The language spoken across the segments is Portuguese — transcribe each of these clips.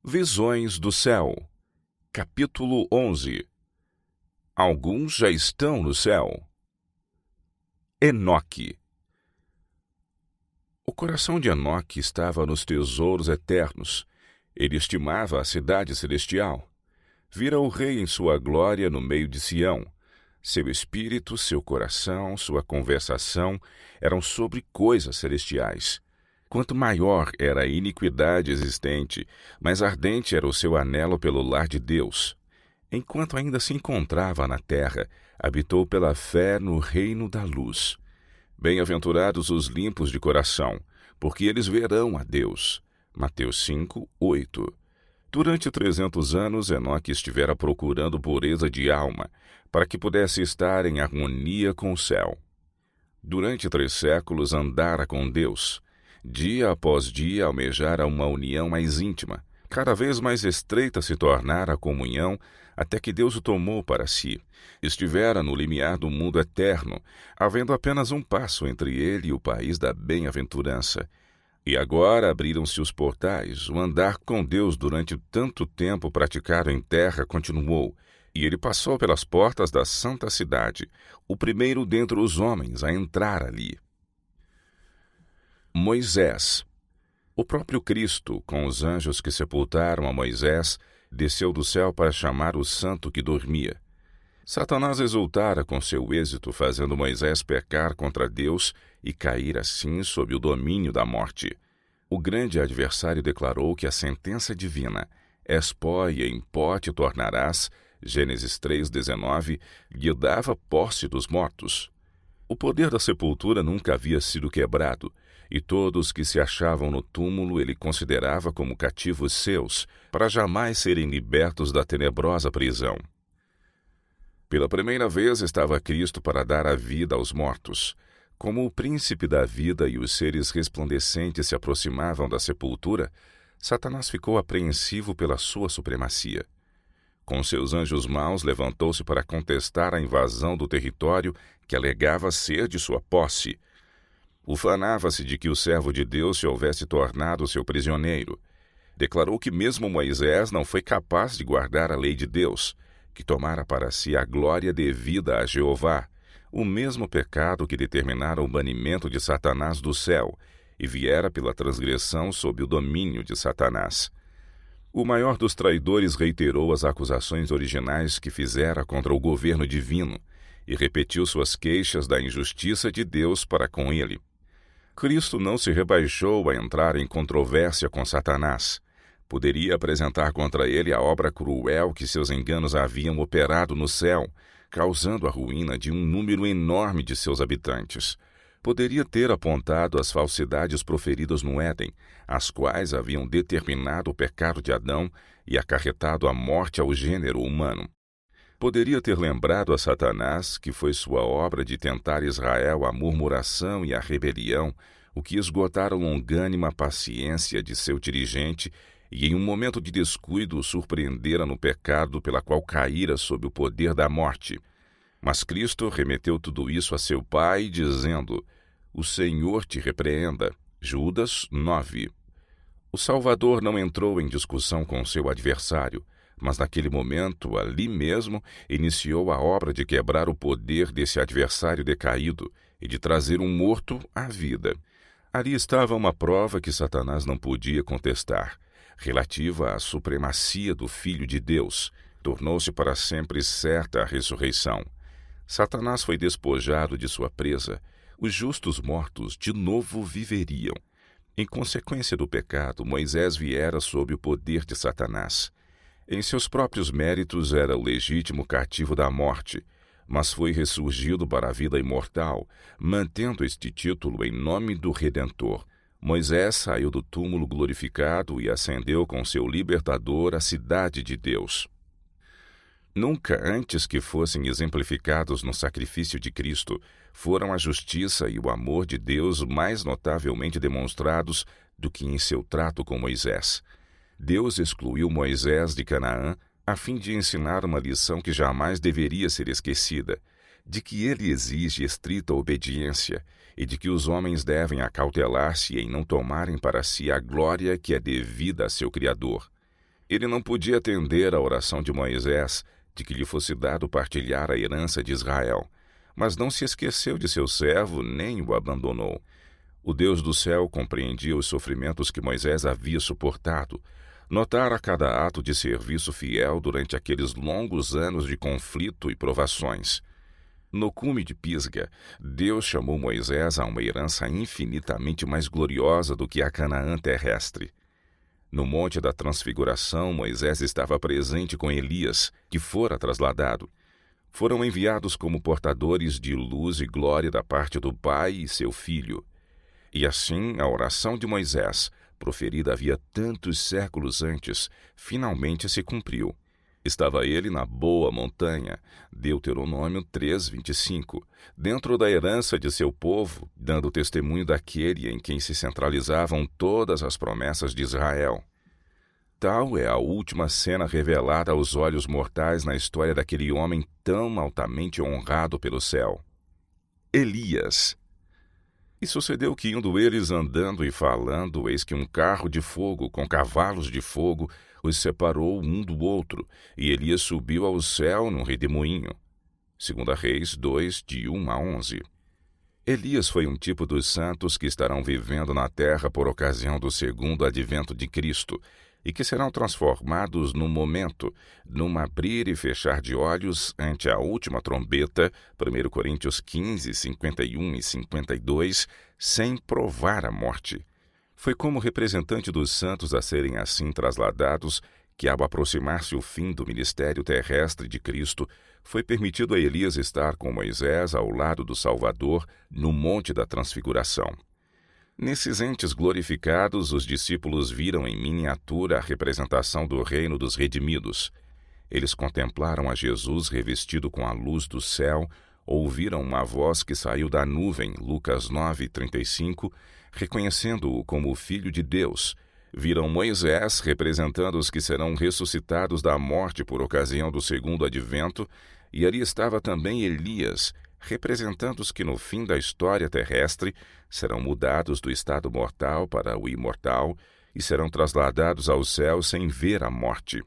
Visões do céu. Capítulo 11. Alguns já estão no céu. Enoque. O coração de Enoque estava nos tesouros eternos. Ele estimava a cidade celestial. Vira o rei em sua glória no meio de Sião. Seu espírito, seu coração, sua conversação eram sobre coisas celestiais. Quanto maior era a iniquidade existente, mais ardente era o seu anelo pelo lar de Deus. Enquanto ainda se encontrava na terra, habitou pela fé no reino da luz. Bem-aventurados os limpos de coração, porque eles verão a Deus. Mateus 5, 8. Durante 300 anos, Enoque estivera procurando pureza de alma, para que pudesse estar em harmonia com o céu. Durante 3 séculos andara com Deus. Dia após dia almejara uma união mais íntima. Cada vez mais estreita se tornara a comunhão, até que Deus o tomou para si. Estivera no limiar do mundo eterno, havendo apenas um passo entre ele e o país da bem-aventurança. E agora abriram-se os portais, o andar com Deus durante tanto tempo praticado em terra continuou, e ele passou pelas portas da santa cidade, o primeiro dentre os homens a entrar ali. Moisés. O próprio Cristo, com os anjos que sepultaram a Moisés, desceu do céu para chamar o santo que dormia. Satanás exultara com seu êxito, fazendo Moisés pecar contra Deus e cair assim sob o domínio da morte. O grande adversário declarou que a sentença divina, és pó e em pó te tornarás, Gênesis 3,19, lhe dava posse dos mortos. O poder da sepultura nunca havia sido quebrado, e todos que se achavam no túmulo ele considerava como cativos seus, para jamais serem libertos da tenebrosa prisão. Pela primeira vez estava Cristo para dar a vida aos mortos. Como o príncipe da vida e os seres resplandecentes se aproximavam da sepultura, Satanás ficou apreensivo pela sua supremacia. Com seus anjos maus, levantou-se para contestar a invasão do território que alegava ser de sua posse. Ufanava-se de que o servo de Deus se houvesse tornado seu prisioneiro. Declarou que mesmo Moisés não foi capaz de guardar a lei de Deus, que tomara para si a glória devida a Jeová, o mesmo pecado que determinara o banimento de Satanás do céu, e viera pela transgressão sob o domínio de Satanás. O maior dos traidores reiterou as acusações originais que fizera contra o governo divino, e repetiu suas queixas da injustiça de Deus para com ele. Cristo não se rebaixou a entrar em controvérsia com Satanás. Poderia apresentar contra ele a obra cruel que seus enganos haviam operado no céu, causando a ruína de um número enorme de seus habitantes. Poderia ter apontado as falsidades proferidas no Éden, as quais haviam determinado o pecado de Adão e acarretado a morte ao gênero humano. Poderia ter lembrado a Satanás que foi sua obra de tentar Israel a murmuração e a rebelião, o que esgotara a longânima paciência de seu dirigente e, em um momento de descuido, o surpreendera no pecado pela qual caíra sob o poder da morte. Mas Cristo remeteu tudo isso a seu Pai, dizendo: O Senhor te repreenda. Judas 9. O Salvador não entrou em discussão com seu adversário, mas naquele momento, ali mesmo, iniciou a obra de quebrar o poder desse adversário decaído e de trazer um morto à vida. Ali estava uma prova que Satanás não podia contestar, relativa à supremacia do Filho de Deus. Tornou-se para sempre certa a ressurreição. Satanás foi despojado de sua presa. Os justos mortos de novo viveriam. Em consequência do pecado, Moisés viera sob o poder de Satanás. Em seus próprios méritos era o legítimo cativo da morte, mas foi ressurgido para a vida imortal, mantendo este título em nome do Redentor. Moisés saiu do túmulo glorificado e ascendeu com seu libertador à cidade de Deus. Nunca antes que fossem exemplificados no sacrifício de Cristo, foram a justiça e o amor de Deus mais notavelmente demonstrados do que em seu trato com Moisés. Deus excluiu Moisés de Canaã a fim de ensinar uma lição que jamais deveria ser esquecida, de que ele exige estrita obediência e de que os homens devem acautelar-se em não tomarem para si a glória que é devida a seu Criador. Ele não podia atender à oração de Moisés, de que lhe fosse dado partilhar a herança de Israel, mas não se esqueceu de seu servo nem o abandonou. O Deus do céu compreendia os sofrimentos que Moisés havia suportado, notara cada ato de serviço fiel durante aqueles longos anos de conflito e provações. No cume de Pisga, Deus chamou Moisés a uma herança infinitamente mais gloriosa do que a Canaã terrestre. No Monte da Transfiguração, Moisés estava presente com Elias, que fora trasladado. Foram enviados como portadores de luz e glória da parte do Pai e seu Filho. E assim, a oração de Moisés, proferida havia tantos séculos antes, finalmente se cumpriu. Estava ele na boa montanha, Deuteronômio 3:25, dentro da herança de seu povo, dando testemunho daquele em quem se centralizavam todas as promessas de Israel. Tal é a última cena revelada aos olhos mortais na história daquele homem tão altamente honrado pelo céu. Elias. E sucedeu que, indo eles andando e falando, eis que um carro de fogo com cavalos de fogo os separou um do outro, e Elias subiu ao céu num redemoinho. 2 Reis 2, de 1-11. Elias foi um tipo dos santos que estarão vivendo na terra por ocasião do segundo advento de Cristo, e que serão transformados num momento, num abrir e fechar de olhos ante a última trombeta, 1 Coríntios 15, 51 e 52, sem provar a morte. Foi como representante dos santos a serem assim trasladados que, ao aproximar-se o fim do ministério terrestre de Cristo, foi permitido a Elias estar com Moisés ao lado do Salvador no Monte da Transfiguração. Nesses entes glorificados, os discípulos viram em miniatura a representação do reino dos redimidos. Eles contemplaram a Jesus revestido com a luz do céu, ouviram uma voz que saiu da nuvem, Lucas 9:35, reconhecendo-o como o Filho de Deus. Viram Moisés representando os que serão ressuscitados da morte por ocasião do segundo advento, e ali estava também Elias, representando os que no fim da história terrestre serão mudados do estado mortal para o imortal e serão trasladados ao céu sem ver a morte.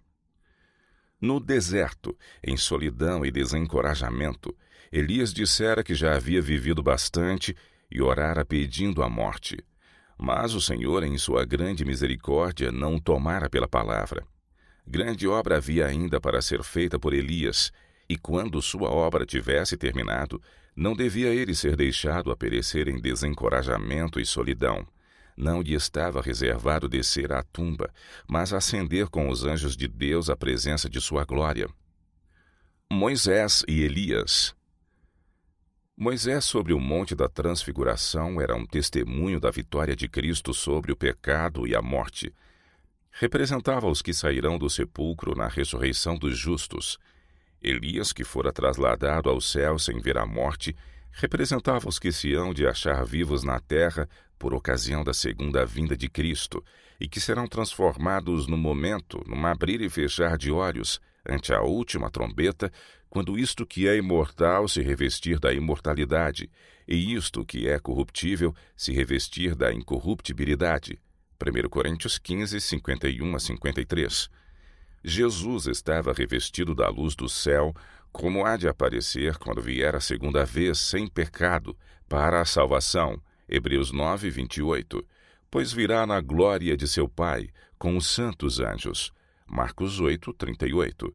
No deserto, em solidão e desencorajamento, Elias dissera que já havia vivido bastante e orara pedindo a morte. Mas o Senhor, em sua grande misericórdia, não o tomara pela palavra. Grande obra havia ainda para ser feita por Elias, e quando sua obra tivesse terminado, não devia ele ser deixado a perecer em desencorajamento e solidão. Não lhe estava reservado descer à tumba, mas ascender com os anjos de Deus à presença de sua glória. Moisés e Elias. Moisés sobre o Monte da Transfiguração era um testemunho da vitória de Cristo sobre o pecado e a morte. Representava os que sairão do sepulcro na ressurreição dos justos. Elias, que fora trasladado ao céu sem ver a morte, representava os que se hão de achar vivos na terra por ocasião da segunda vinda de Cristo, e que serão transformados no momento, num abrir e fechar de olhos, ante a última trombeta, quando isto que é imortal se revestir da imortalidade, e isto que é corruptível se revestir da incorruptibilidade. 1 Coríntios 15, 51-53. Jesus estava revestido da luz do céu, como há de aparecer quando vier a segunda vez sem pecado, para a salvação. Hebreus 9, 28. Pois virá na glória de seu Pai, com os santos anjos. Marcos 8, 38.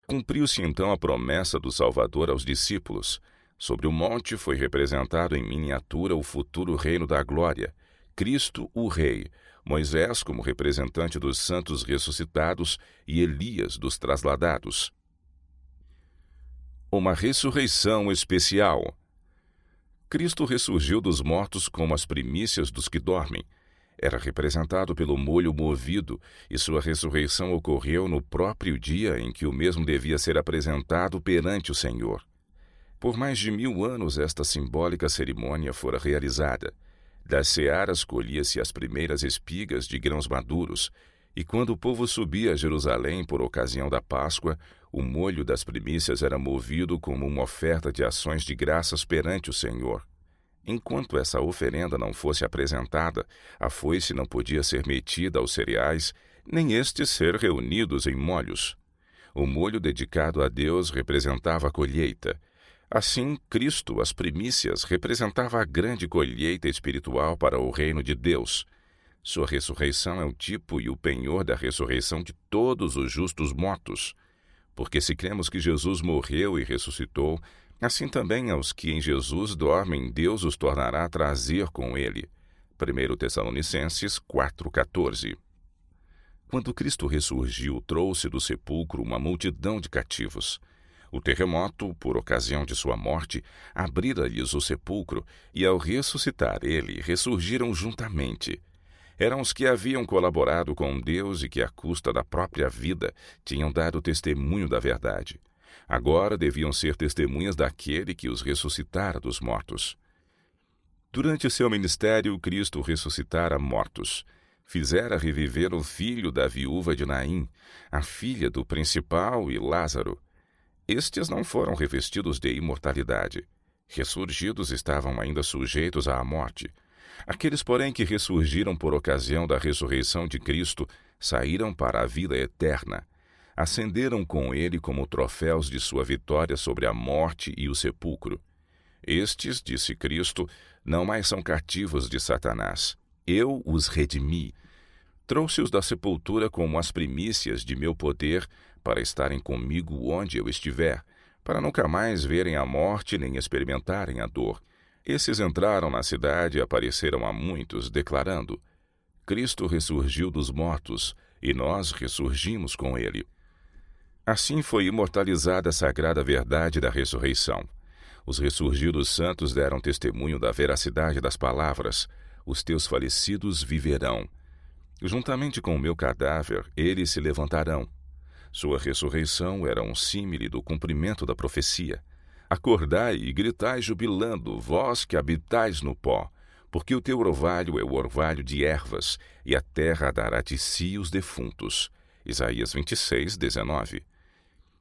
Cumpriu-se então a promessa do Salvador aos discípulos. Sobre o monte foi representado em miniatura o futuro reino da glória, Cristo o Rei, Moisés como representante dos santos ressuscitados e Elias dos trasladados. Uma ressurreição especial. Cristo ressurgiu dos mortos como as primícias dos que dormem. Era representado pelo molho movido, e sua ressurreição ocorreu no próprio dia em que o mesmo devia ser apresentado perante o Senhor. Por mais de 1000 anos esta simbólica cerimônia fora realizada. Das searas colhia-se as primeiras espigas de grãos maduros, e quando o povo subia a Jerusalém por ocasião da Páscoa, o molho das primícias era movido como uma oferta de ações de graças perante o Senhor. Enquanto essa oferenda não fosse apresentada, a foice não podia ser metida aos cereais, nem estes ser reunidos em molhos. O molho dedicado a Deus representava a colheita. Assim, Cristo, as primícias, representava a grande colheita espiritual para o reino de Deus. Sua ressurreição é o tipo e o penhor da ressurreição de todos os justos mortos. Porque se cremos que Jesus morreu e ressuscitou, assim também aos que em Jesus dormem, Deus os tornará a trazer com ele. 1 Tessalonicenses 4,14. Quando Cristo ressurgiu, trouxe do sepulcro uma multidão de cativos. O terremoto, por ocasião de sua morte, abrira-lhes o sepulcro, e ao ressuscitar ele, ressurgiram juntamente. Eram os que haviam colaborado com Deus e que, à custa da própria vida, tinham dado testemunho da verdade. Agora deviam ser testemunhas daquele que os ressuscitara dos mortos. Durante seu ministério, Cristo ressuscitara mortos. Fizera reviver o filho da viúva de Naim, a filha do principal e Lázaro. Estes não foram revestidos de imortalidade. Ressurgidos estavam ainda sujeitos à morte. Aqueles, porém, que ressurgiram por ocasião da ressurreição de Cristo, saíram para a vida eterna. Ascenderam com ele como troféus de sua vitória sobre a morte e o sepulcro. Estes, disse Cristo, não mais são cativos de Satanás. Eu os redimi. Trouxe-os da sepultura como as primícias de meu poder, para estarem comigo onde eu estiver, para nunca mais verem a morte nem experimentarem a dor. Esses entraram na cidade e apareceram a muitos, declarando: Cristo ressurgiu dos mortos, e nós ressurgimos com ele. Assim foi imortalizada a sagrada verdade da ressurreição. Os ressurgidos santos deram testemunho da veracidade das palavras: os teus falecidos viverão. Juntamente com o meu cadáver, eles se levantarão. Sua ressurreição era um símile do cumprimento da profecia. Acordai e gritai jubilando, vós que habitais no pó, porque o teu orvalho é o orvalho de ervas, e a terra dará de si os defuntos. Isaías 26, 19.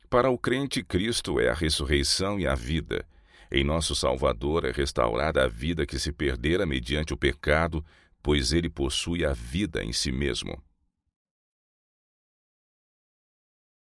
Para o crente, Cristo é a ressurreição e a vida. Em nosso Salvador é restaurada a vida que se perdera mediante o pecado, pois ele possui a vida em si mesmo.